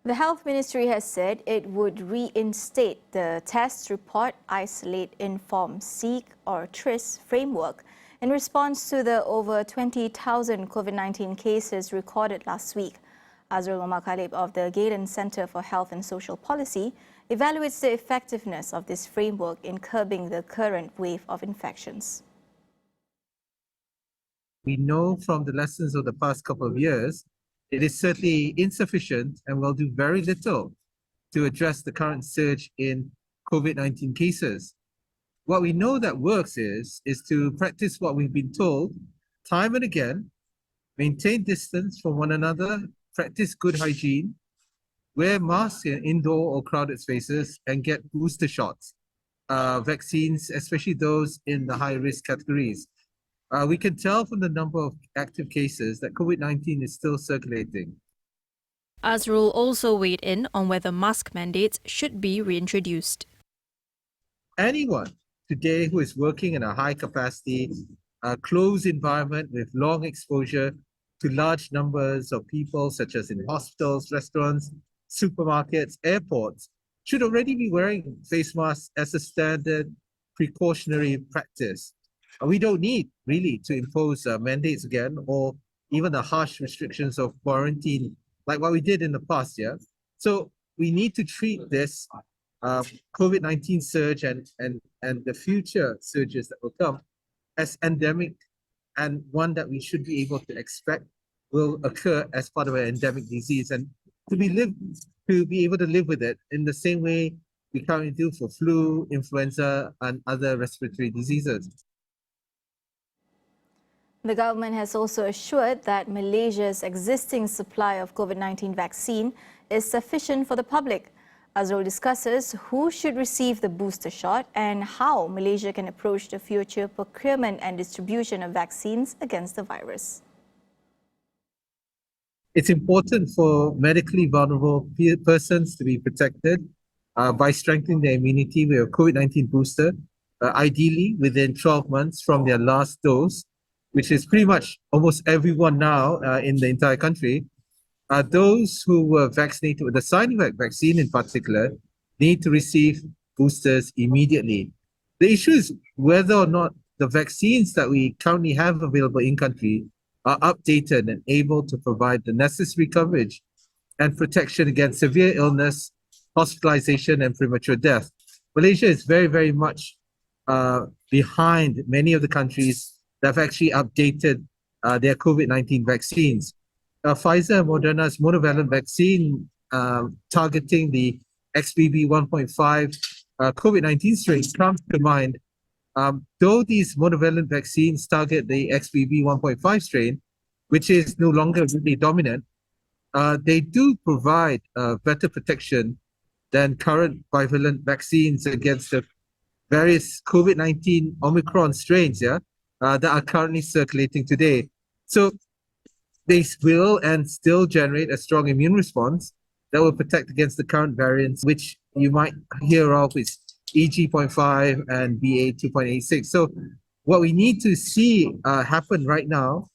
The Health Ministry has said it would reinstate the test, report, isolate, inform, seek or trace framework in response to the over 20,000 COVID-19 cases recorded last week. Azrul Mohd Khalib of the Galen Centre for Health and Social Policy evaluates the effectiveness of this framework in curbing the current wave of infections. We know from the lessons of the past couple of years, it is certainly insufficient and will do very little to address the current surge in COVID-19 cases. What we know that works is to practice what we've been told time and again, maintain distance from one another, practice good hygiene, wear masks in indoor or crowded spaces, and get booster shots, vaccines, especially those in the high-risk categories. We can tell from the number of active cases that COVID-19 is still circulating. Azrul also weighed in on whether mask mandates should be reintroduced. Anyone today who is working in a high-capacity, closed environment with long exposure to large numbers of people, such as in hospitals, restaurants, supermarkets, airports, should already be wearing face masks as a standard precautionary practice. We don't need really to impose mandates again, or even the harsh restrictions of quarantine like what we did in the past year. So we need to treat this COVID-19 surge and the future surges that will come as endemic, and one that we should be able to expect will occur as part of an endemic disease, and to be able to live with it in the same way we currently do for flu, influenza, and other respiratory diseases. The government has also assured that Malaysia's existing supply of COVID-19 vaccine is sufficient for the public. Azrul discusses who should receive the booster shot and how Malaysia can approach the future procurement and distribution of vaccines against the virus. It's important for medically vulnerable persons to be protected by strengthening their immunity with a COVID-19 booster, ideally within 12 months from their last dose, which is pretty much almost everyone now in the entire country. Those who were vaccinated with the Sinovac vaccine in particular need to receive boosters immediately. The issue is whether or not the vaccines that we currently have available in country are updated and able to provide the necessary coverage and protection against severe illness, hospitalization, and premature death. Malaysia is very, very much behind many of the countries that have actually updated their COVID-19 vaccines. Pfizer and Moderna's monovalent vaccine targeting the XBB 1.5 COVID-19 strain comes to mind. Though these monovalent vaccines target the XBB 1.5 strain, which is no longer really dominant, they do provide better protection than current bivalent vaccines against the various COVID-19 Omicron strains, that are currently circulating today. So they will and still generate a strong immune response that will protect against the current variants, which you might hear of is EG.5 and BA 2.86. So what we need to see happen right now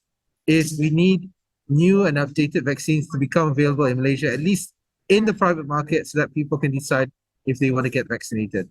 is we need new and updated vaccines to become available in Malaysia, at least in the private market, so that people can decide if they want to get vaccinated.